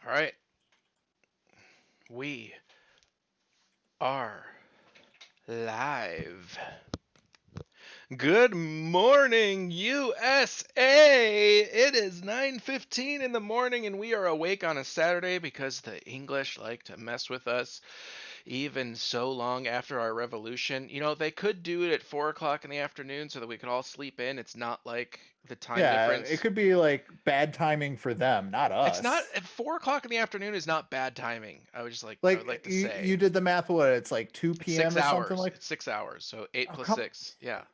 All right, we are live. Good morning, USA. It is 9:15 in the morning and we are awake on a Saturday because the English like to mess with us even so long after our revolution. You know, they could do it at 4 o'clock in the afternoon so that we could all sleep in. It's not like the time Yeah, it difference. could be like bad timing for them, not It's not us. at 4 o'clock in the afternoon is not bad timing. I would Like like to you say. did the math. What? It's like It's 2 p.m. six or something hours. like. It's 6 hours. So eight Oh plus come, six. Yeah.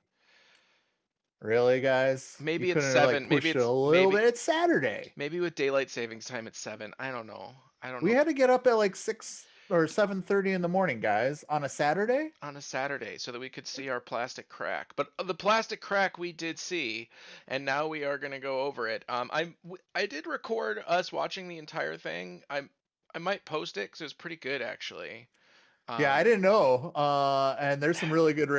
really, guys? You Maybe it's couldn't have like seven. pushed it a little bit. It's Saturday. Maybe with daylight savings time it's seven. I don't know. I don't We know. had to get up at like 6 or 7:30 in the morning, guys, on a Saturday. On a Saturday so that we could see our plastic crack. But the plastic crack we did see, and now we are going to go over it. I did record us watching the entire thing. I might post it because it was pretty good actually. Yeah, I Um, didn't know. And there's some really good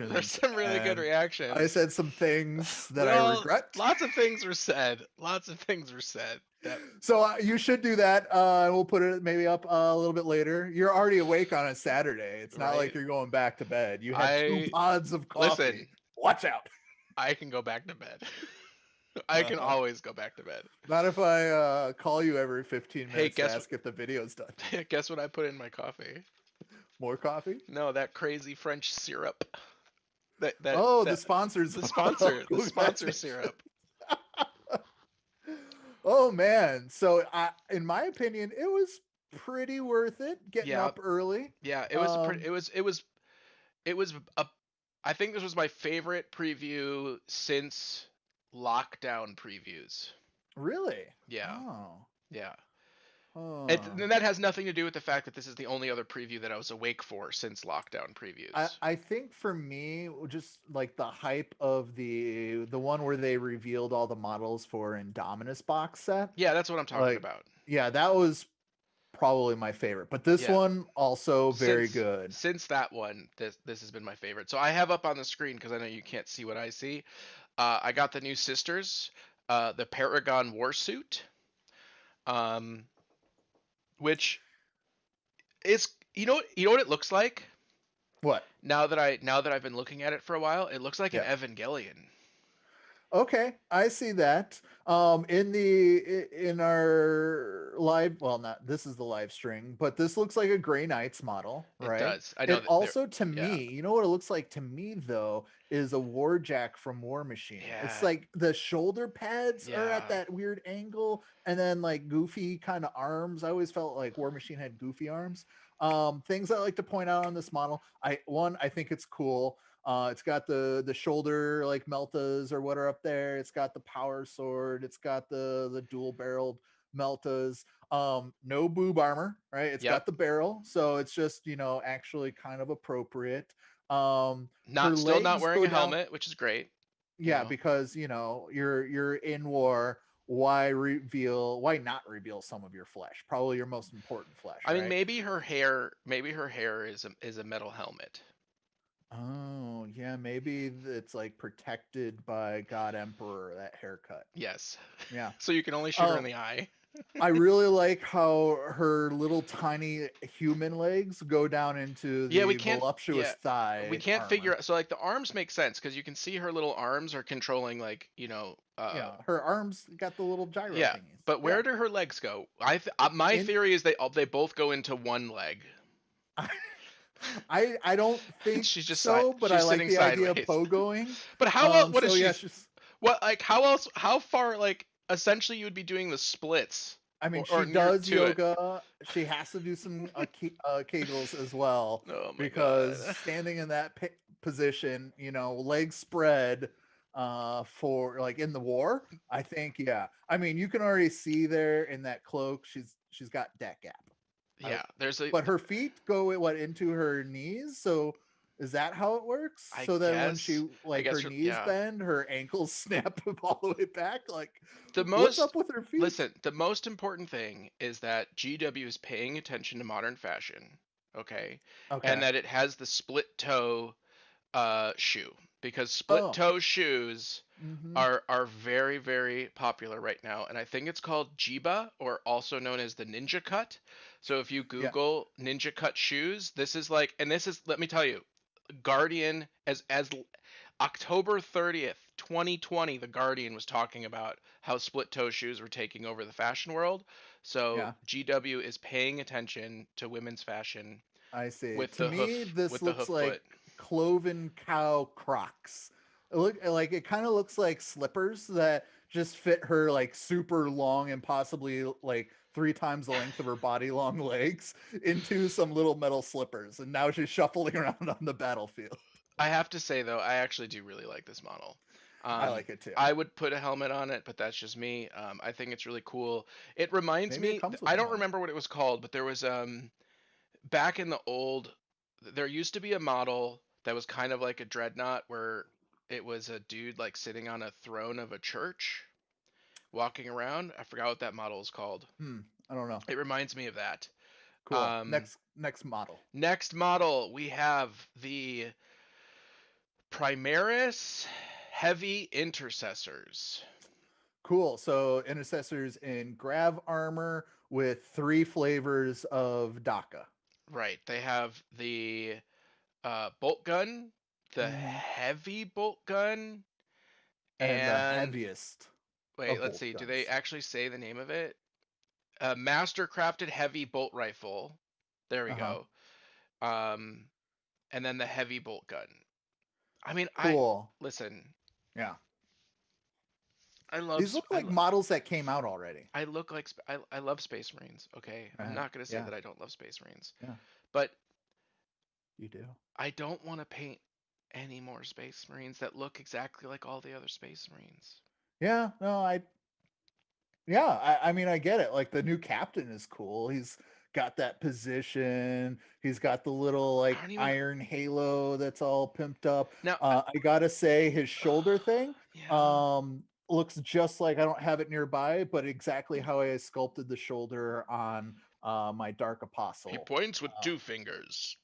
there's reactions, some really good and I reactions. said some things that I Well, regret. lots of things were said. Lots of things were said. That So you should do that. And we'll put it maybe up a little bit later. You're already awake on a Saturday. It's not like right. you're going back to bed. You had two I pods of coffee. listen. Watch out. I can go back to bed. I can always go back to bed. Not if I call you every 15 Hey, minutes to ask if the video's done. guess what I put in my coffee? More coffee? No, that crazy French syrup. That that Oh, the that sponsors. the sponsor Congratulations. syrup. Oh man. So in my opinion, it was pretty worth it getting Yeah, up early. yeah. It was a pretty. Um, It was a. I think this was my favorite preview since lockdown previews. really? Yeah, Oh. yeah. Huh. And that has nothing to do with the fact that this is the only other preview that I was awake for since lockdown I, previews. I think for me, just like the hype of the one where they revealed all the models for Indominus box set, Yeah, that's what I'm talking like about. yeah, that was probably my favorite. But this Yeah. one also very Since good. since that one, this has been my favorite. So I have up on the screen because I know you can't see what I see. I got the new sisters, the Paragon Warsuit, um, which is you know what it looks like. What? Now that I've been looking at it for a while, it looks like an Yeah. Evangelion. Okay, I see that. In our live, well, not this is the live string, but this looks like a Gray Knights model, It right? does. I know It that they're also, to yeah me, you know what it looks like to me though, is a Warjack from War Machine. It's yeah like the shoulder pads are at yeah that weird angle, and then like goofy kind of arms. I always felt like War Machine had goofy arms. Things I like to point out on this model. I think it's cool. It's got the shoulder like meltas or what are up there. It's got the power sword. It's got the dual barreled meltas. No boob armor, right? It's yep. got the barrel, so it's just actually kind of appropriate. Her Not still not legs wearing go a down. helmet, which is great. You Yeah, know. because you're in war. Why not reveal some of your flesh? Probably your most important flesh, I mean, right? maybe her hair is a metal helmet. Oh, yeah, maybe it's like protected by God Emperor, that haircut. Yes. Yeah. So you can only shoot her in Um, the eye. I really like how her little tiny human legs go down into Yeah, we the can't. voluptuous Yeah, we thigh can't figure armor. out. So like the arms make sense because you can see her little arms are controlling like Yeah, her arms got the little gyro yeah. thingies. But Yeah. where do her legs go? My In theory is they both go into one leg. I don't think She's just so, but I she's like sitting the idea of sideways. pogoing. But what is So she? yeah, she's What like how else? How far like essentially you would be doing the splits I mean, or she near does to it? yoga. She has to do some kegels as well Oh my because god. standing in that position, legs spread, for like in the war. I think, yeah. I mean, you can already see there in that cloak. She's got that gap, Yeah, there's a but her feet go into her knees. So is that how it works? I So then when guess she like her knees yeah. bend, her ankles snap all the way back. Like, The what's most up with her feet? listen, the most important thing is that GW is paying attention to modern fashion, okay? And Okay. that it has the split toe shoe because split Oh. toe shoes Mm-hmm. are very very popular right now, and I think it's called Jiba, or also known as the Ninja Cut. So if you Yeah. Google Ninja Cut shoes, this is like, and this is, let me tell you, Guardian, as October 30th, 2020, the Guardian was talking about how split toe shoes were taking over the fashion world. So Yeah. GW is paying attention to women's fashion I see. with To the me, this hoof looks like foot. cloven cow Crocs. It kind of looks like slippers that just fit her like super long and possibly like 3 times the length of her body long legs into some little metal slippers, and now she's shuffling around on the battlefield. I have to say though, I actually do really like this model. I like it too. I would put a helmet on it, but that's just me. I think it's really cool. It reminds Maybe it me, comes with I a don't helmet. remember what it was called, but there was back in the old, there used to be a model that was kind of like a dreadnought, where it was a dude like sitting on a throne of a church walking around. I forgot what that model is called. Hmm. I don't know. It reminds me of that. Cool. Um, Next model. Next model, we have the Primaris Heavy Intercessors. Cool. So intercessors in grav armor with 3 flavors of DACA. Right. They have the bolt gun, the Hmm. heavy bolt gun, And the and heaviest wait, of let's bolt see. Do they guns. actually say the name of it? Master crafted heavy bolt rifle. There we Uh-huh. go. Um, and then the heavy bolt gun. I mean, I Cool. listen. Yeah. I love These look like models that came out already. I look like I love Space Marines. Okay, I'm Uh-huh. not gonna say Yeah. that I don't love Space Marines, Yeah. but You do. I don't want to paint any more Space Marines that look exactly like all the other Space Marines. Yeah. No, I mean, I get it. Like the new captain is cool. He's got that position. He's got the little I like don't even iron halo that's all pimped up. now. I gotta say his shoulder thing Yeah, looks just like, I don't have it nearby, but exactly how I sculpted the shoulder on my Dark he Apostle. points with Uh, 2 fingers.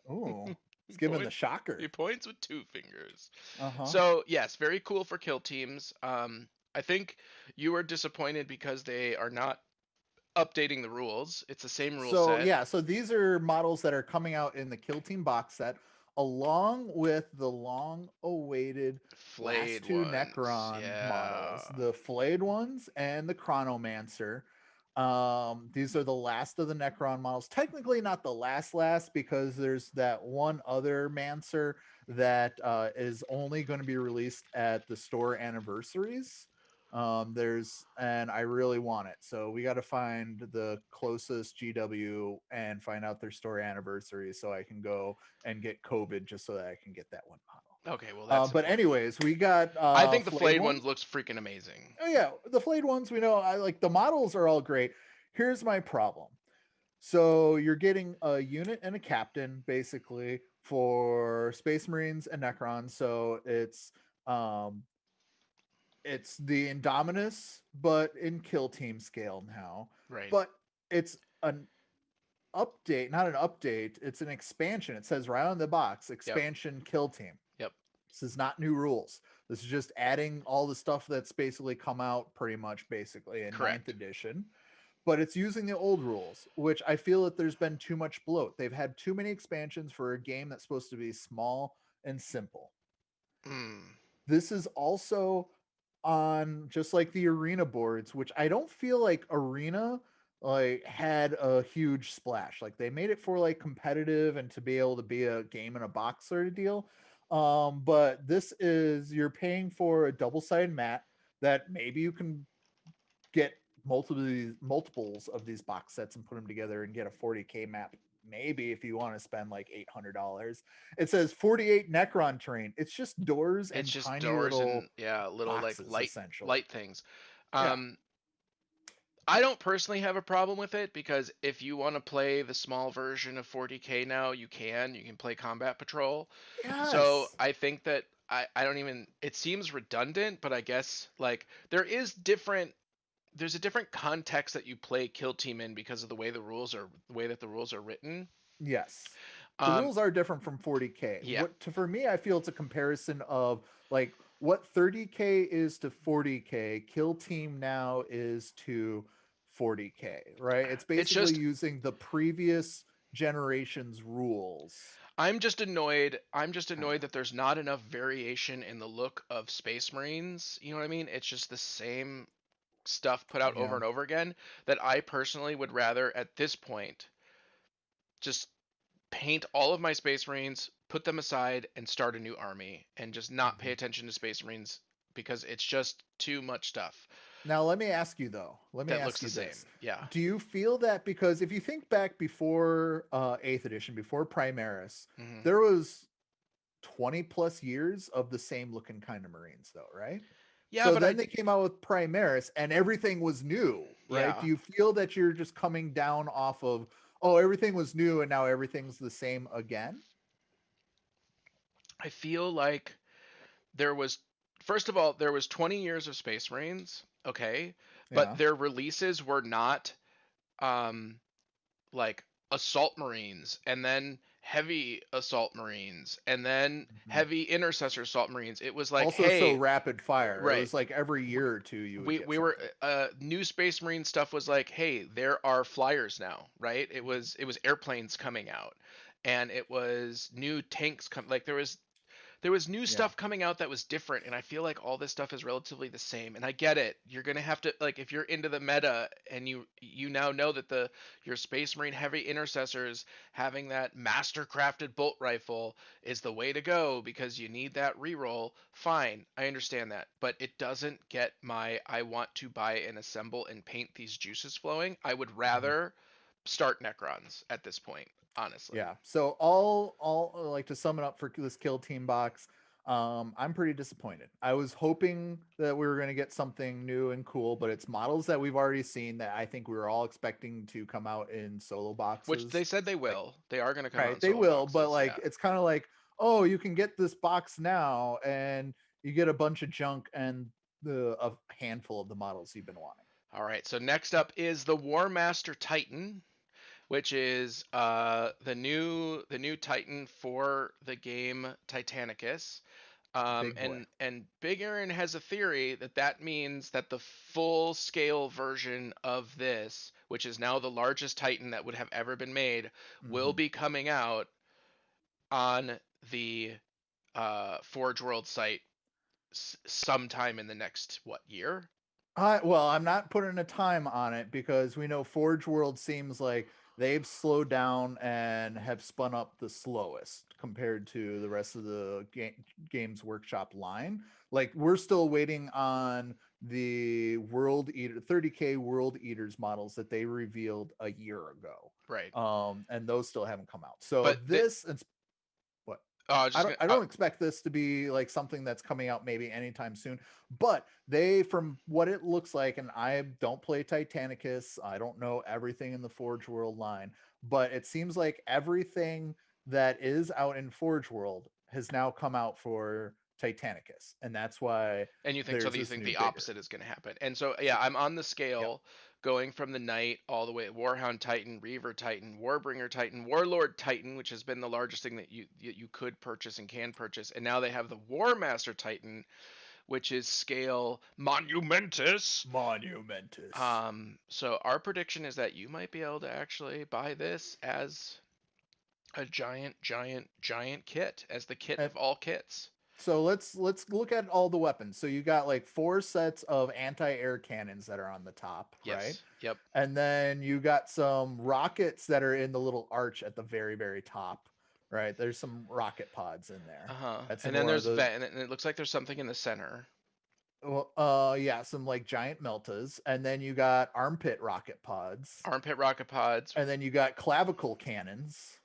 oh, he it's giving the points. shocker. He points with 2 fingers. Uh-huh. So yes, very cool for kill teams. I think you were disappointed because they are not updating the rules. It's the same rule So set. yeah, so these are models that are coming out in the Kill Team box set, along with the long-awaited last Flayed two ones. Necron Yeah. models, the Flayed ones and the Chronomancer. These are the last of the Necron models. Technically, not the last, because there's that one other Mancer that is only going to be released at the store anniversaries. And I really want it, so we got to find the closest GW and find out their store anniversary so I can go and get COVID just so that I can get that one model. Okay, well that's But important. anyways, we got I think the flayed flayed ones. ones looks freaking amazing. Oh yeah, the flayed ones, we know. I like the models are all great. Here's my problem. So you're getting a unit and a captain basically for Space Marines and Necrons. So um it's the Indominus, but in kill team scale now. Right. But it's an update, not an update. It's an expansion. It says right on the box, Yep. expansion kill team. Yep. This is not new rules. This is just adding all the stuff that's basically come out pretty much basically in ninth Correct. edition. But it's using the old rules, which I feel that there's been too much bloat. They've had too many expansions for a game that's supposed to be small and simple. Mm. This is also on just like the arena boards, which I don't feel like arena like had a huge splash. Like they made it for like competitive and to be able to be a game in a box sort of deal. But this is, you're paying for a double-sided mat that maybe you can get multiples of these box sets and put them together and get a 40K map. Maybe if you want to spend like $800. It says 48 Necron terrain. It's just doors It's and just tiny doors little and, yeah, little like boxes essentially. light things. Yeah. Um, I don't personally have a problem with it, because if you want to play the small version of 40K now, you can. You can play Combat Patrol. So Yes. I think that I don't even, it seems redundant, but I guess like there's a different context that you play Kill Team in because of the way the way that the rules are written. Yes. The Um, rules are different from 40K. yeah, For me, I feel it's a comparison of like what 30K is to 40K, Kill Team now is to 40K, right? It's it's basically just using the previous generation's rules. I'm just annoyed. I'm just Kind annoyed of. that there's not enough variation in the look of Space Marines. You know what I mean? It's just the same stuff put out over Yeah. and over again that I personally would rather at this point just paint all of my Space Marines, put them aside, and start a new army and just not pay Mhm. attention to Space Marines because it's just too much stuff Now, let me ask you though. Let me that looks ask the you same. this. Yeah. Do you feel that because if you think back before 8th edition, before Primaris, Hmm. there was 20 plus years of the same looking kind of Marines, though, right? Yeah, So but then they came out with Primaris and everything was new, right? Do yeah, you feel that you're just coming down off of, oh, everything was new and now everything's the same again? I feel like there was first of all there was 20 years of Space Marines, okay, but Yeah. their releases were not um like assault marines and then heavy assault marines and then Mhm. heavy intercessor assault marines. It was like, Also, so hey, rapid fire. It right, was like every year or two you would we get we were something. new Space Marine stuff was like, hey, there are flyers now, right? It was airplanes coming out, and it was new tanks like there was new Yeah. stuff coming out that was different, and I feel like all this stuff is relatively the same. And I get it. You're gonna have to, like, if you're into the meta and you now know that your Space Marine heavy intercessors having that master crafted bolt rifle is the way to go because you need that reroll. Fine, I understand that, but it doesn't get my I want to buy and assemble and paint these juices flowing. I would Mhm. rather start Necrons at this point, honestly. Yeah. So all like to sum it up for this Kill Team box, I'm pretty disappointed. I was hoping that we were going to get something new and cool, but it's models that we've already seen that I think we were all expecting to come out in solo Which they boxes. said they Like, will. They are going to come out right, in they solo will, but boxes. like Yeah. it's kind of like, oh, you can get this box now and you get a bunch of junk and a handful of the models you've been wanting. All right. So next up is the War Master Titan, which is the new Titan for the game Titanicus. Big boy. And Big Aaron has a theory that that means that the full scale version of this, which is now the largest Titan that would have ever been made, will Mhm. be coming out on the Forge World site sometime in the next what year? Well, I'm not putting a time on it because we know Forge World seems like they've slowed down and have spun up the slowest compared to the rest of the Games Workshop line. Like we're still waiting on the World Eater 30K World Eaters models that they revealed a year ago. Right. And those still haven't come out. So But the, this and what I was just gonna. I don't expect this to be like something that's coming out maybe anytime soon, but they, from what it looks like, and I don't play Titanicus, I don't know everything in the Forge World line, but it seems like everything that is out in Forge World has now come out for Titanicus, and that's why And you think so? there's That you this think new the bigger. opposite is going to happen? And so, yeah, So, I'm on the yep. scale going from the Knight all the way Warhound Titan, Reaver Titan, Warbringer Titan, Warlord Titan, which has been the largest thing that you could purchase and can purchase, and now they have the War Master Titan, which is scale monumentous. Monumentus. So our prediction is that you might be able to actually buy this as a giant, giant, giant kit, as the kit And of all kits. so let's look at all the weapons. So you got like 4 sets of anti-air cannons that are on the top, right? Yes. Yep. And then you got some rockets that are in the little arch at the very, very top, right? There's some rocket pods in Uh there. huh. That's And in then one of there's the, and it looks like there's something in the center. well, yeah, some like giant meltas. And then you got armpit rocket pods. Armpit rocket pods. And then you got clavicle cannons.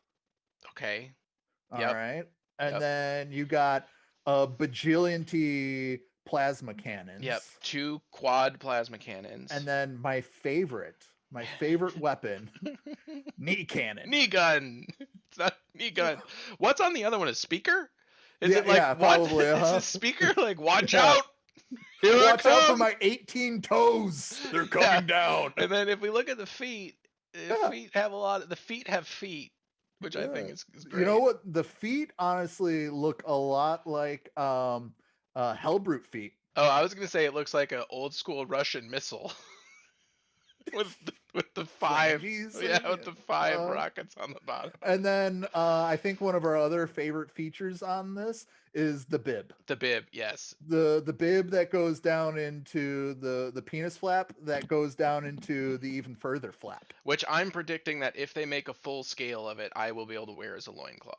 Okay. All Yep. right. And Yep. then you got a bajillion T plasma Yep. cannons. Two quad plasma And cannons. then my favorite weapon, knee cannon. Knee gun. It's not knee gun. What's on the other one? A speaker? Is Yeah, it like yeah, what? probably. Is Uh-huh. a speaker like watch Yeah. out? Here I Watch out for come. my 18 toes. They're Yeah. coming down. And then if we look at the feet Yeah. have feet. which I think is great. You know what? The feet honestly look a lot like Hellbrute feet. Oh, I was gonna say it looks like an old school Russian missile with the five, Flanges. yeah, with the five rockets on the bottom. And then I think one of our other favorite features on this is the bib. The bib, yes. The bib that goes down into the penis flap that goes down into the even further flap. Which I'm predicting that if they make a full scale of it, I will be able to wear as a loincloth.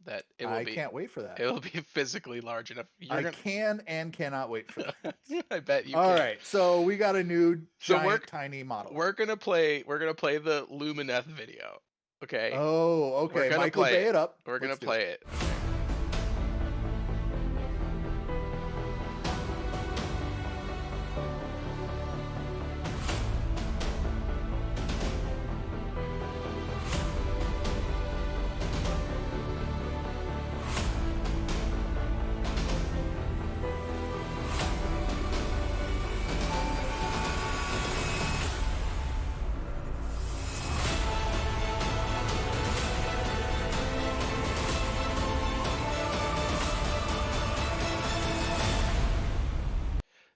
That it will I be. can't wait for that. It will be physically large enough. Can and cannot wait for that. I bet you. All can. right, so we got a new giant tiny model. We're gonna play the Lumineth video. Okay. Oh, okay. We're gonna Michael, play it up. We're gonna play it.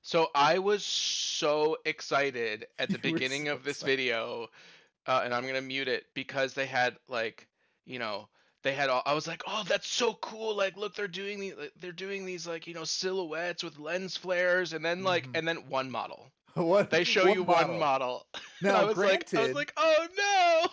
So I was so excited at the beginning of this video, and I'm gonna mute it because they had like, they had all. I was like, oh, that's so cool! Like, look, they're doing these like, silhouettes with lens flares, and then and then one model. They show you one model. Now, I was like, oh no!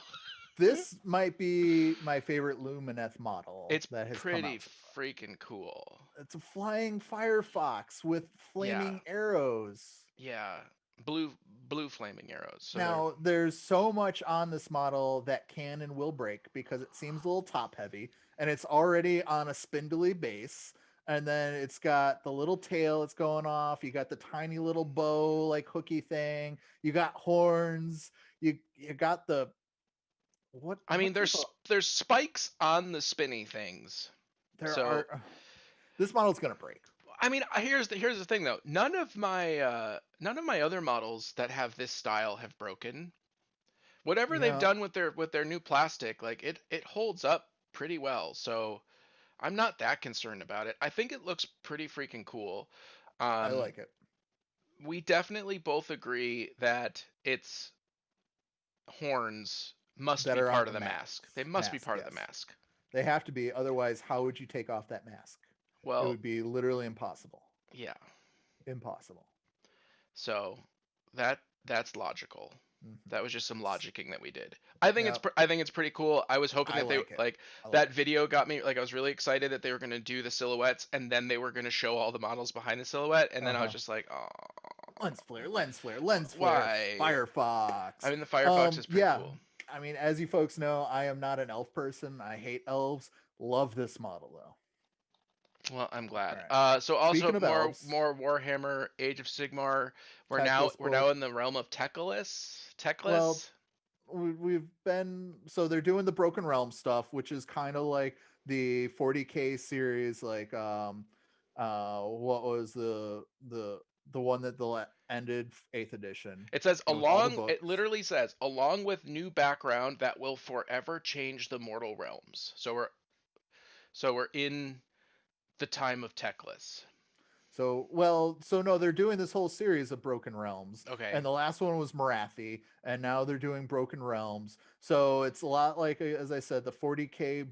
This might be my favorite Lumineth model. It's that has pretty come out so freaking cool. It's a flying firefox with flaming arrows. Yeah, blue flaming arrows. So now there's so much on this model that can and will break because it seems a little top heavy, and it's already on a spindly base. And then it's got the little tail it's going off. You got the tiny little bow like hooky thing. You got horns. You got the what? I mean, there's spikes on the spinny things. This model's gonna break. I mean, here's the thing though. None of my other models that have this style have broken. Whatever they've done with their new plastic, like it holds up pretty well. So I'm not that concerned about it. I think it looks pretty freaking cool. I like it. We definitely both agree that its horns must be part of the mask. They must be part of the mask. They have to be. Otherwise, how would you take off that mask? Well, it would be literally impossible. Yeah. Impossible. So that's logical. Mm-hmm. That was just some logicking that we did. I think it's pretty cool. I was hoping that that video got me, like, I was really excited that they were going to do the silhouettes and then they were going to show all the models behind the silhouette, and then I was just like, oh, lens flare, Firefox. I mean, the Firefox is pretty cool. I mean, as you folks know, I am not an elf person. I hate elves. Love this model though. Well, I'm glad. Right. So also more Warhammer Age of Sigmar. We're now in the realm of Teclis. Well, we've been, so they're doing the Broken Realm stuff, which is kind of like the 40K series, like what was the one that ended 8th edition. It says it literally says along with new background that will forever change the mortal realms. So we're in the time of Teclis. So no, they're doing this whole series of Broken Realms. Okay. And the last one was Marathi, and now they're doing Broken Realms. So it's a lot like, as I said, the 40K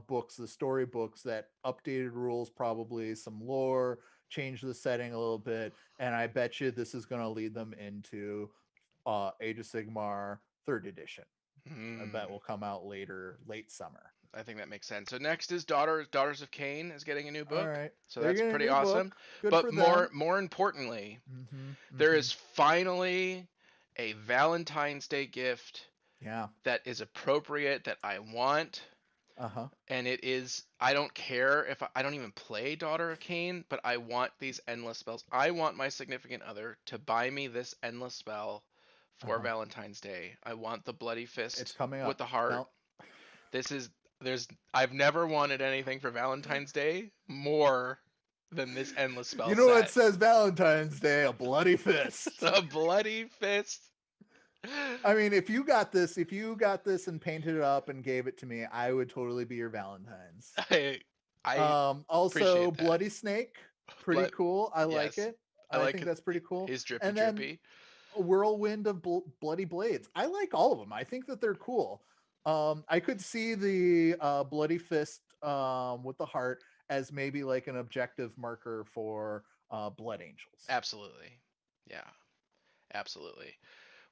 books, the story books, that updated rules, probably some lore, change the setting a little bit, and I bet you this is going to lead them into Age of Sigmar 3rd edition. I bet will come out late summer. I think that makes sense. So next is Daughters of Cain is getting a new book. All right. So that's pretty awesome. But more importantly, there is finally a Valentine's Day gift that is appropriate, that I want. And it is, I don't care if I don't even play Daughter of Cain, but I want these endless spells. I want my significant other to buy me this endless spell for Valentine's Day. I want the Bloody Fist. It's coming up with the heart. I've never wanted anything for Valentine's Day more than this endless spell. You know what says Valentine's Day? A bloody fist. A bloody fist. I mean, if you got this and painted it up and gave it to me, I would totally be your Valentine's. I I Also appreciate that. Bloody Snake, pretty Blood, cool. I like yes, it. I I like think it. that's pretty cool. His drippy And then drippy. a Whirlwind of Bloody Blades. I like all of them. I think that they're cool. I could see the Bloody Fist with the heart as maybe like an objective marker for Blood Angels. Absolutely, yeah, absolutely.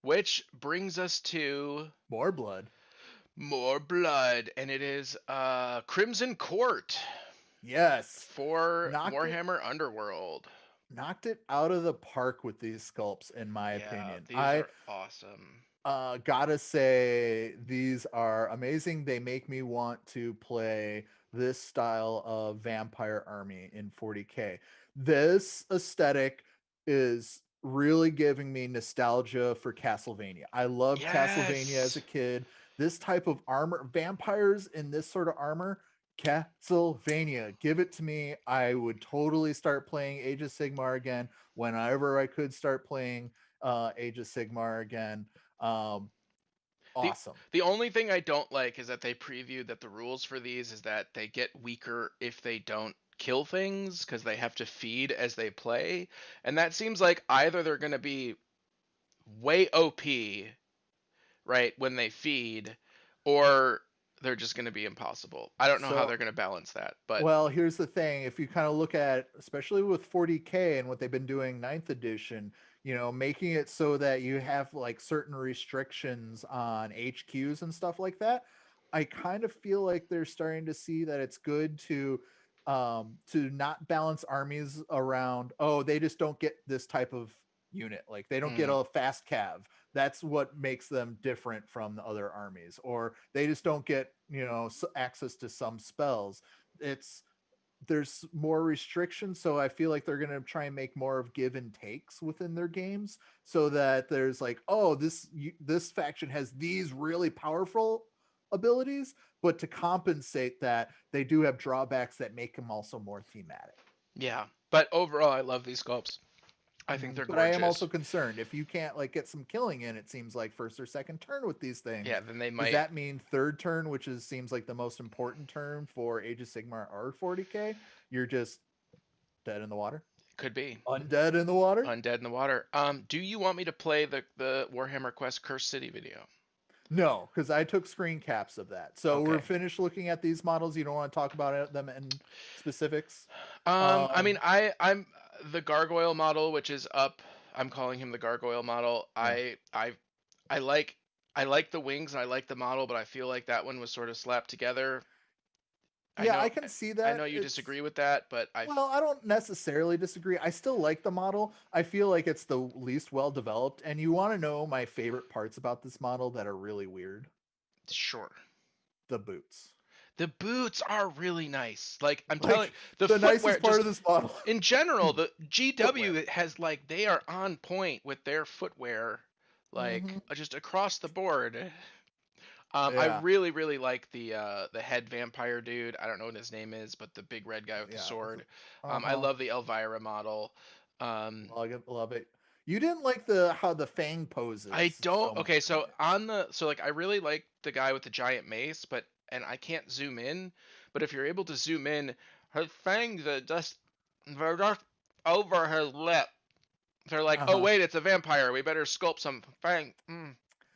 Which brings us to More blood. more blood, and it is Crimson Court Yes. for Knocked it Warhammer Underworld. knocked it out of the park with these sculpts in my Yeah, opinion. these I are awesome. gotta say these are amazing. They make me want to play this style of vampire army in 40k. This aesthetic is really giving me nostalgia for Castlevania. I loved Castlevania as Yes. a kid. This type of armor, vampires in this sort of armor, Castlevania, give it to me. I would totally start playing Age of Sigmar again whenever I could start playing Age of Sigmar again. um The awesome. the only thing I don't like is that they previewed that the rules for these is that they get weaker if they don't kill things because they have to feed as they play. And that seems like either they're going to be way OP, right, when they feed, or they're just going to be impossible. I don't know how So they're going to balance that, but well, here's the thing. If you kind of look at, especially with 40K and what they've been doing ninth edition, making it so that you have like certain restrictions on HQs and stuff like that, I kind of feel like they're starting to see that it's good to not balance armies around, oh, they just don't get this type of unit. Like they don't get mm, a fast cav. That's what makes them different from the other armies. Or they just don't get, access to some spells. It's There's more restrictions, so I feel like they're going to try and make more of give and takes within their games, so that there's like, oh, this faction has these really powerful abilities, but to compensate that, they do have drawbacks that make them also more thematic. yeah. But overall, I love these sculpts. I think they're But I am also gorgeous. concerned if you can't like get some killing in, it seems like first or second turn with these Yeah, things. then they Does might. that mean third turn, which is seems like the most important turn for Age of Sigmar or 40k? You're just dead in the water, Could be. undead in the water. Undead in the water. Do you want me to play the Warhammer Quest Cursed City video? No, because I took screen caps of that. So we're Okay. finished looking at these models. You don't want to talk about them in specifics. I mean, Um, I'm the Gargoyle model, which is up. I'm calling him the Gargoyle model. yeah, I like I like the wings and I like the model, but I feel like that one was sort of slapped together. I yeah, know I can see I know that. you It's disagree with that, but Well, I don't necessarily disagree. I still like the model. I feel like it's the least well developed. And you want to know my favorite parts about this model that are really weird? sure. The boots. The boots are really nice. Like I'm telling Like the the footwear nicest part just of this model, in general, the the footwear. GW has like they are on point with their footwear, like Hmm. just across the board. I Yeah, really really like the head vampire dude. I don't know what his name is, but the big red guy with the yeah. sword. Uh I huh. love the Elvira model. Um, Love it. You didn't like the how the Fang I poses don't. so Okay, much in so it. on the so like I really like the guy with the giant mace, but and I can't zoom in. But if you're able to zoom in, her fangs are just they're just over his lip. They're like, Uh oh huh. wait, it's a vampire. We better sculpt some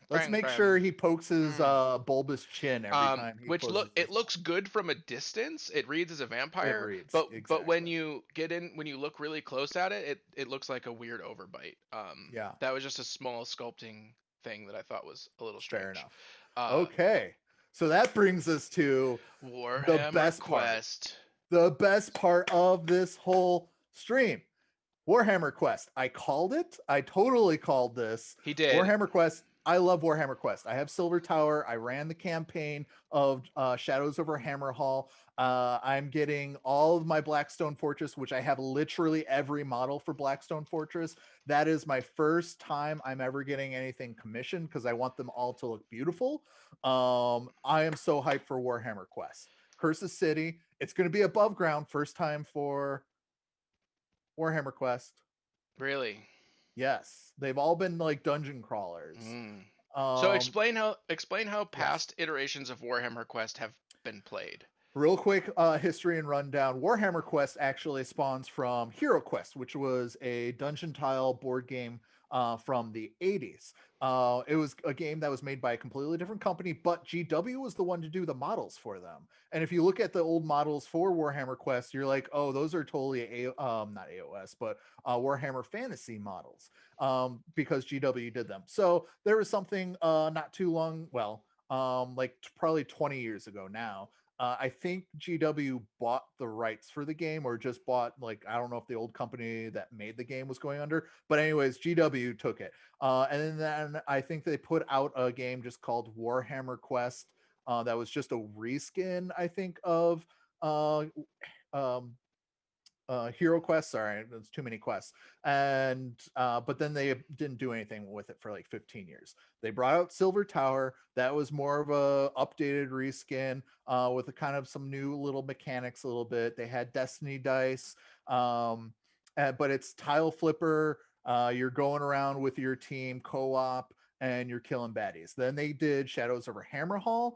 Let's fang make sure fangs. he pokes his Mm. bulbous chin every time he Which look poses it this looks model. good from a distance. It reads as a It vampire, reads but when exactly. you get in, when you look really close at it, it looks like a weird overbite. Yeah, That was just a small sculpting thing that I thought was a little fair strange. enough. Uh, Okay. So that brings us to the Warhammer best part. Quest. The best part of this whole stream. Warhammer Quest. I called it. I totally called this. He did. Warhammer Quest. I love Warhammer Quest. I have Silver Tower. I ran the campaign of Shadows over Hammerhall. I'm getting all of my Blackstone Fortress, which I have literally every model for Blackstone Fortress. That is my first time I'm ever getting anything commissioned because I want them all to look beautiful. I am so hyped for Warhammer Quest. Curses City. It's going to be above ground. First time for Warhammer Quest. Really. Yes, they've all been like dungeon crawlers. Mm. So Um, explain how yes. past iterations of Warhammer Quest have been played. Real quick history and rundown. Warhammer Quest actually spawns from Hero Quest, which was a dungeon tile board game from the 80s. It was a game that was made by a completely different company, but GW was the one to do the models for them. And if you look at the old models for Warhammer Quest, you're like, oh, those are totally not AOS, but Warhammer Fantasy models because GW did them. So there was something not too long, well, like probably 20 years ago now. I think GW bought the rights for the game or just bought, like, I don't know if the old company that made the game was going under, but anyways, GW took it. And then I think they put out a game just called Warhammer Quest that was just a reskin, I think, of uh, um, Hero Quest. Sorry, there's too many quests. And but then they didn't do anything with it for like 15 years. They brought out Silver Tower. That was more of a updated reskin with a kind of some new little mechanics a little bit. They had Destiny dice, but it's tile flipper. You're going around with your team co-op and you're killing baddies. Then they did Shadows over Hammerhall,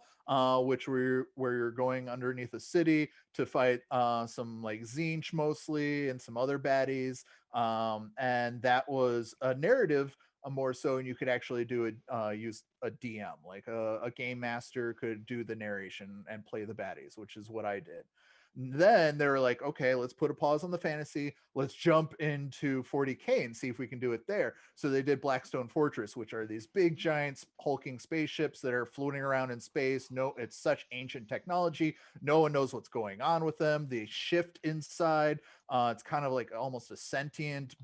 which where you're going underneath a city to fight some like Zinch mostly and some other baddies. And that was a narrative more so, and you could actually do it use a DM, like a game master could do the narration and play the baddies, which is what I did. Then they were like, okay, let's put a pause on the fantasy. Let's jump into 40K and see if we can do it there. So they did Blackstone Fortress, which are these big, giant, hulking spaceships that are floating around in space. No, it's such ancient technology. No one knows what's going on with them. They shift inside. It's kind of like almost a sentient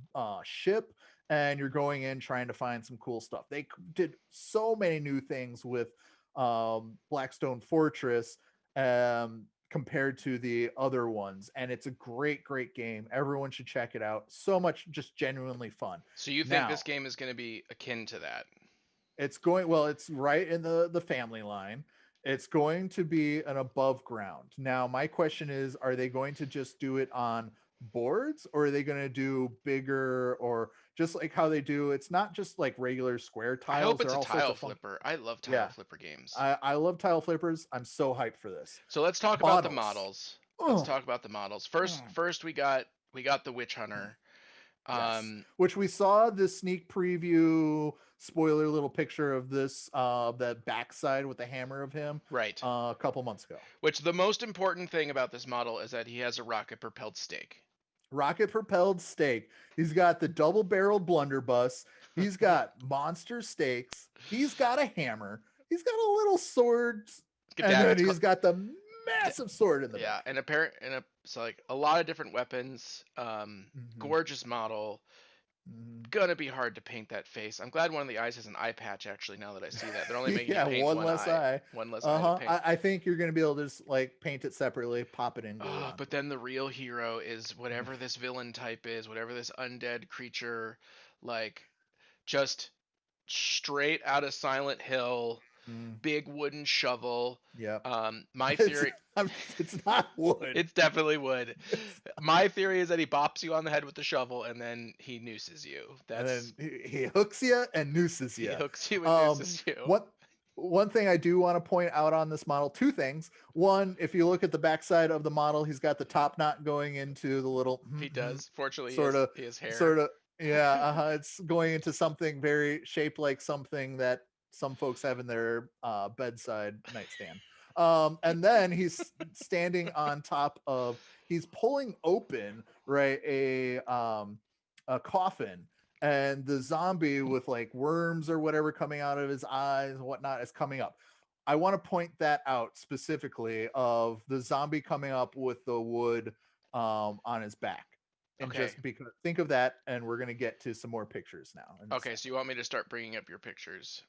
ship, and you're going in trying to find some cool stuff. They did so many new things with Blackstone Fortress compared to the other ones, and it's a great, great game. Everyone should check it out. So much, just genuinely fun. So you think Now, this game is going to be akin to that? it's going well. It's right in the family line. It's going to be an above ground. Now, my question is: are they going to just do it on boards, or are they going to do bigger, or just like how they do? It's not just like regular square I hope tiles. There it's are a all sorts tile of fun. flipper. I love tile Yeah, flipper games. I love tile flippers. I'm so hyped for this. So let's talk about the Models. models. Let's Oh, talk about the models. First we got the witch mm. hunter. Yes, Um, which we saw the sneak preview spoiler little picture of this that backside with the hammer of him right. a couple months ago. Which the most important thing about this model is that he has a rocket propelled stake. Rocket propelled stake. He's got the double barreled blunderbuss. He's got monster stakes. He's got a hammer. He's got a little sword, and then It's called he's got the massive sword in the yeah, back. and so like a lot of different weapons. Mm-hmm. Gorgeous model. Mm-hmm. Gonna be hard to paint that face. I'm glad one of the eyes has an eye patch actually now that I see that. They're only making you Yeah, paint one one less eye. eye. One less eye to Uh-huh. paint. I think you're gonna be able to just like paint it separately, pop it in, glue it Oh, on. but then the real hero is whatever this villain type is, whatever this undead creature, like just straight out of Silent Hill, Mm, big wooden shovel. yep. My It's theory, it's not wood. it's definitely wood. It's, My theory is that he bops you on the head with the shovel and then he nooses you. and That's then he hooks you and nooses he you. hooks you and Um, nooses you. what one thing I do want to point out on this model, two things. One, if you look at the backside of the model, he's got the top knot going into the little He does. Fortunately, sort of, he has hair. sort of, yeah. It's going into something very shaped like something that some folks have in their bedside nightstand. And then he's standing on top of, he's pulling open right a coffin, and the zombie with like worms or whatever coming out of his eyes and whatnot is coming up. I want to point that out specifically of the zombie coming up with the wood on his back. And Okay. just because think of that, and we're gonna get to some more pictures now in a Okay, so second. you want me to start bringing up your pictures?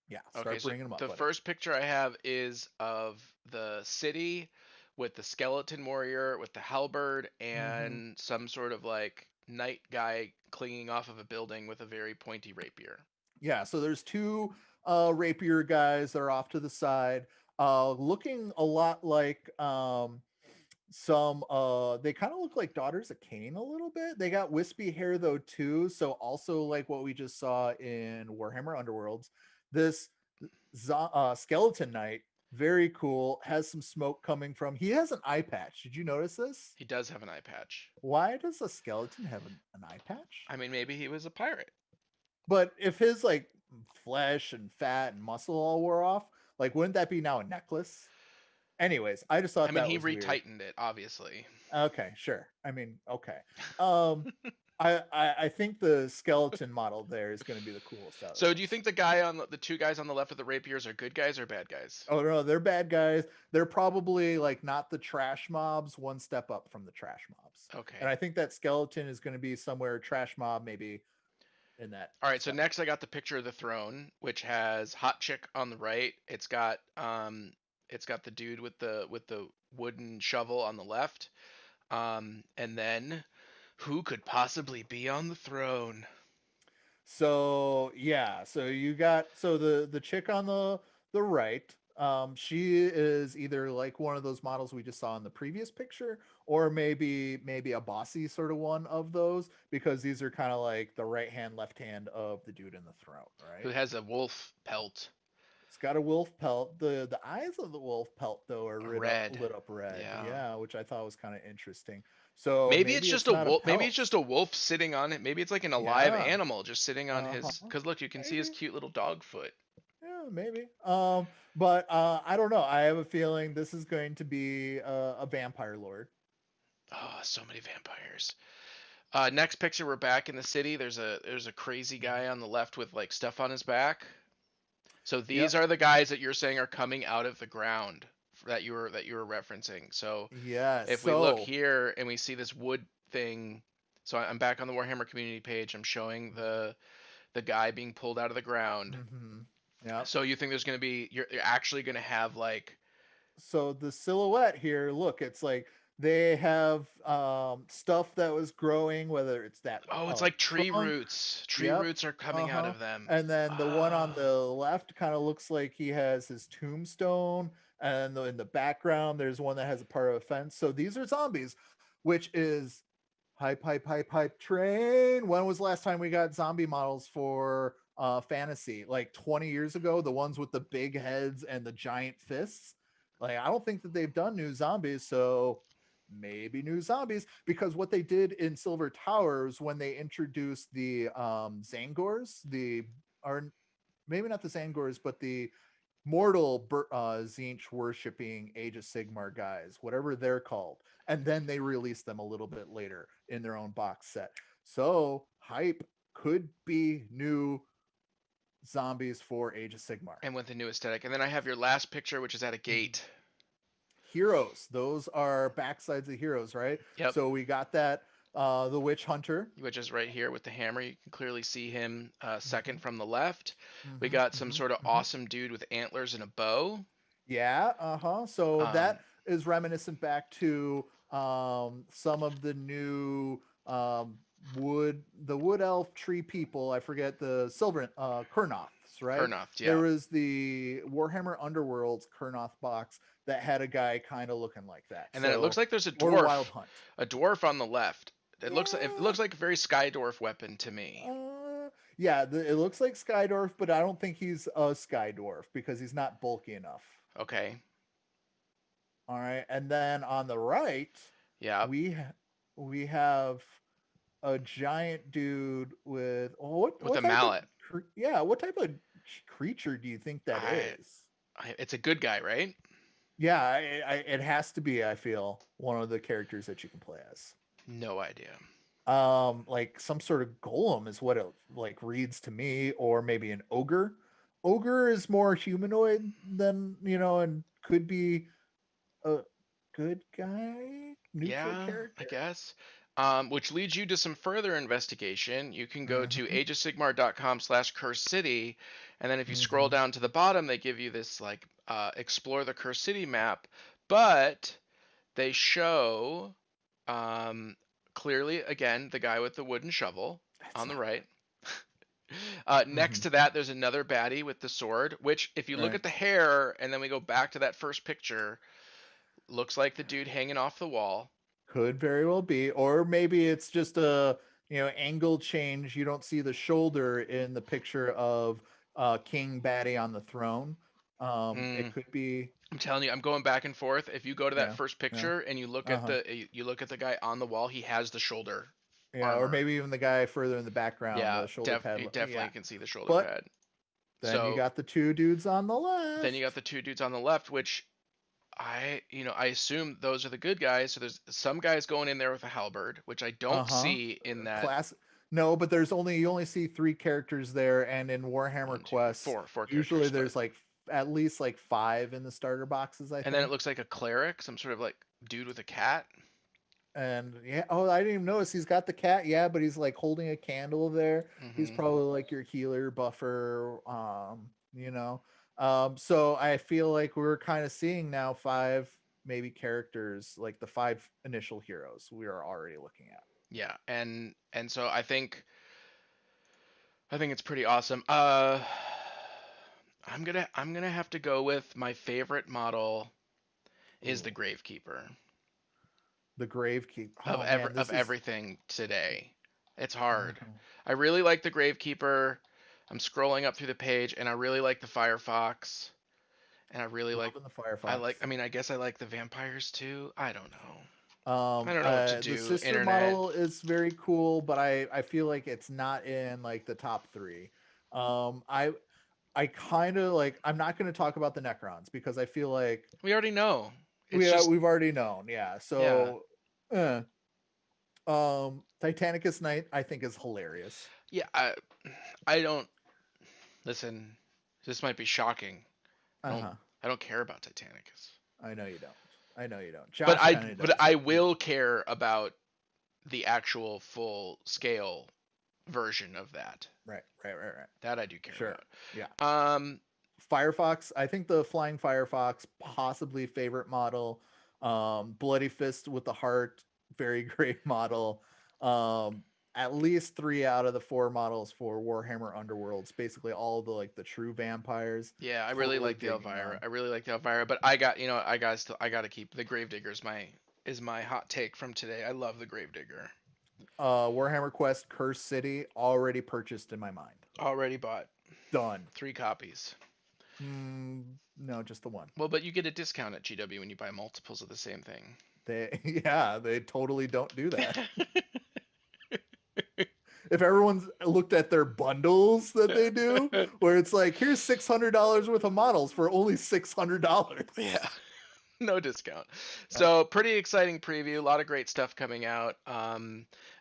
Yeah, Okay, start so bringing them up, the buddy. first picture I have is of the city with the skeleton warrior with the halberd Mm-hmm. and some sort of like knight guy clinging off of a building with a very pointy rapier. Yeah, so there's two rapier guys that are off to the side, looking a lot like some they kind of look like Daughters of Cain a little bit. They got wispy hair though too, so also like what we just saw in Warhammer Underworlds. This Skeleton Knight, very cool, has some smoke coming from. He has an eye patch. Did you notice this? He does have an eye patch. Why does a skeleton have an eye patch? I mean, maybe he was a pirate. But if his like flesh and fat and muscle all wore off, like wouldn't that be now a necklace? Anyways, I just I thought mean, that he was weird. retightened it, obviously. Okay, sure. I mean, okay. Um, I think the skeleton model there is going to be the coolest out of So, do you those. think the guy on the two guys on the left with the rapiers are good guys or bad guys? Oh no, they're bad guys. They're probably like not the trash mobs, one step up from the trash mobs. And Okay. I think that skeleton is going to be somewhere trash mob, maybe in that All right. So step. next, I got the picture of the throne, which has hot chick on the right. It's got the dude with the wooden shovel on the left. And then who could possibly be on the throne? So yeah, so you got the chick on the right. She is either like one of those models we just saw in the previous picture, or maybe a bossy sort of one of those, because these are kind of like the right hand, left hand of the dude in the throne, Who right? has a wolf pelt? It's got a wolf pelt. The eyes of the wolf pelt though are Red. lit up red. Yeah. Yeah, which I thought was kind of interesting. So Maybe it's maybe just it's a not a wolf. Maybe it's pelt. just a wolf sitting on it. Maybe it's like an alive Yeah. animal just sitting on Uh-huh. his. Because look, you can see his Maybe. cute little dog foot. Yeah, maybe. But I don't know. I have a feeling this is going to be a vampire lord. Oh, so many vampires. Next picture, we're back in the city. There's a crazy guy on the left with like stuff on his back. So these Yep. are the guys that you're saying are coming out of the ground that you were referencing. So Yes. if we look So. here and we see this wood thing, so I'm back on the Warhammer community page. I'm showing the guy being pulled out of the ground. Mm-hmm. Yep. So you think there's going to be you're actually going to have like, So the silhouette here, look, it's like they have stuff that was growing, whether it's that oh, it's like tree trunk. roots. Tree Yep. roots are coming out Uh-huh. of them. And then the one on Ah. the left kind of looks like he has his tombstone. And in the background, there's one that has a part of a fence. So these are zombies, which is hype train. When was the last time we got zombie models for fantasy? Like 20 years ago, the ones with the big heads and the giant fists. Like, I don't think that they've done new zombies. So maybe new zombies, because what they did in Silver Towers when they introduced the Zangors, or maybe not the Zangors, but the mortal Zinch worshipping Age of Sigmar guys, whatever they're called, and then they released them a little bit later in their own box set. So hype could be new zombies for Age of Sigmar. And with the new aesthetic. And then I have your last picture, which is at a Mhm. gate. Heroes, those are backsides of heroes, right? Yep. So we got that the Witch Hunter. Which is right here with the hammer. You can clearly see him second Mm-hmm. from the left. We Mm-hmm. got some Mm-hmm. sort of Mm-hmm. awesome dude with antlers and a bow. Yeah, uh-huh. So that Um, is reminiscent back to some of the new the wood elf tree people. I forget the silver Kurnoths, right? Kurnoth, There yeah. was the Warhammer Underworlds Kurnoth box that had a guy kind of looking like that. And then it looks So, like there's or Wild Hunt. a dwarf on the left. It Yeah. looks like a very sky dwarf weapon to me. Yeah, it looks like Skydorf, but I don't think he's a Skydorf because he's not bulky enough. Okay. All right, and then on the right, Yeah. we have a giant dude with With a what type of mallet. yeah, what type of creature do you think that I, is? it's a good guy, right? Yeah, it has to be. I feel one of the characters that you can play as. No idea. Like some sort of golem is what it like reads to me, or maybe an ogre. Ogre is more humanoid than and could be a good guy, neutral Yeah, I character. guess. Which leads you to some further investigation. You can go to Mm-hmm. ageofsigmar.com/curse city, and then if you scroll Mm-hmm. down to the bottom, they give you this like explore the curse city map, but they show um, clearly again the guy with the wooden shovel That's on the not right. Next Mm-hmm. to that, there's another baddie with the sword, which if you look Right. at the hair and then we go back to that first picture, Looks like the dude hanging off the wall. Could very well be, or maybe it's just a angle change. You don't see the shoulder in the picture of King Batty on the throne. It Mm, could be. I'm telling you, I'm going back and forth. If you go to that Yeah, first yeah, picture and you look at uh-huh, the guy on the wall, he has the shoulder yeah, or armor. maybe even the guy further in the background, Yeah, the shoulder pad. you Yeah, definitely can see the shoulder but pad. then you So got the two dudes on the then you got left. the two dudes on the left, which I assume those are the good guys. So there's some guys going in there with a halberd, which I don't Uh-huh. see in that. Class. No, but there's only you only see three characters there, and in One, Warhammer two, quests, four characters usually split. there's like at least like five in the starter boxes, I And then it think. looks like a cleric, some sort of like dude with a cat. And yeah, oh, I didn't even notice he's got the cat. Yeah, but he's like holding a candle there. He's Hmm. probably like your healer buffer. So I feel like we're kind of seeing now five maybe characters, like the five initial heroes we are already looking at. Yeah, and so I think it's pretty awesome. I'm gonna have to go with my favorite model is the Ooh, Gravekeeper the Gravekeeper. of Oh man, this is. everything today. It's hard. Uh-huh. I really like the Gravekeeper. I'm scrolling up through the page and I really like the Firefox and Loving the Firefox. I mean I guess I like the vampires too. I don't know. I don't know what to The do, sister internet. model is very cool, but I feel like it's not in like the top three. Um, I I kind of like. I'm not going to talk about the Necrons because I feel like We already know. It's just we've already known. Yeah. yeah. So, uh, Titanicus Knight I think is hilarious. Yeah, I don't listen. This might be shocking. I Uh don't huh. I don't care about Titanicus. I know you don't. I know you don't. But Josh I kind of but does. I will care about the actual full scale version of that. Right. That I do care Sure. Yeah. about. Firefox, I think the Flying Firefox, possibly favorite model. Bloody Fist with the heart, very great model. Um, at least three out of the four models for Warhammer Underworlds, basically all the like the true vampires. Yeah, I really Totally like the digging Elvira. them. I really like the Elvira, but I got to keep the Gravedigger is my hot take from today. I love the Gravedigger. Warhammer Quest Curse City already purchased in my mind. Already bought Done. 3 copies. No, just the one. Well, but you get a discount at GW when you buy multiples of the same thing. Yeah, they totally don't do that. If everyone's looked at their bundles that they do, where it's like, here's $600 worth of models for only $600. Yeah. No discount. Nope. So pretty exciting preview. A lot of great stuff coming out.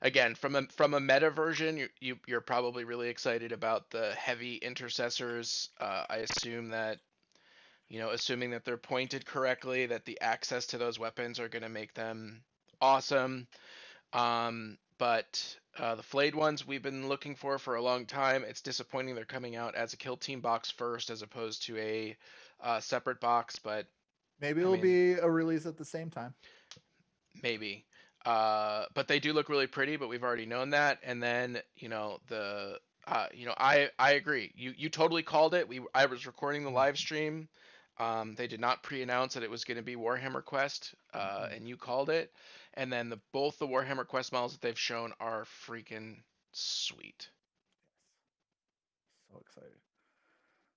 Again, from a meta version, you're probably really excited about the heavy intercessors. I assume that assuming that they're pointed correctly, that the access to those weapons are going to make them awesome. But the flayed ones we've been looking for a long time. It's disappointing they're coming out as a kill team box first as opposed to a separate box, but Maybe I it'll mean, be a release at the same time. maybe. But they do look really pretty, but we've already known that. And then, I agree. You totally called it. I was recording the live stream. They did not pre-announce that it was going to be Warhammer Quest, Mhm. and you called it. And then both the Warhammer Quest models that they've shown are freaking sweet. So excited.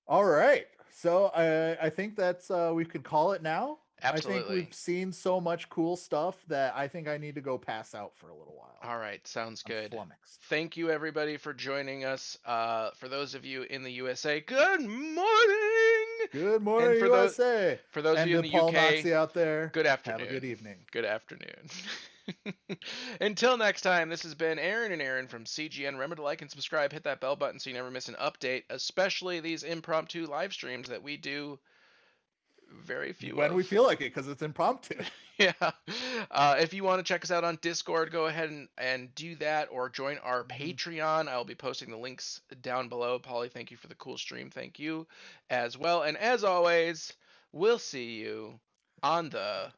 All right. So I think that's we could call it now. I think Absolutely. we've seen so much cool stuff that I think I need to go pass out for a little while. All right, sounds I'm good. flummoxed. Thank you, everybody, for joining us. For those of you in the USA, good morning. Good And morning, USA. for those of And you in to the Paul UK, Noxie out there, good have a good afternoon. evening. Good afternoon. Until next time, this has been Aaron and Aaron from CGN. Remember to like and subscribe, hit that bell button so you never miss an update, especially these impromptu live streams that we do very few When we of. feel like it, because it's impromptu. Yeah. If you want to check us out on Discord, go ahead and do that or join our Mhm. Patreon. I'll be posting the links down below. Polly, thank you for the cool stream. Thank you as well. And as always, we'll see you on the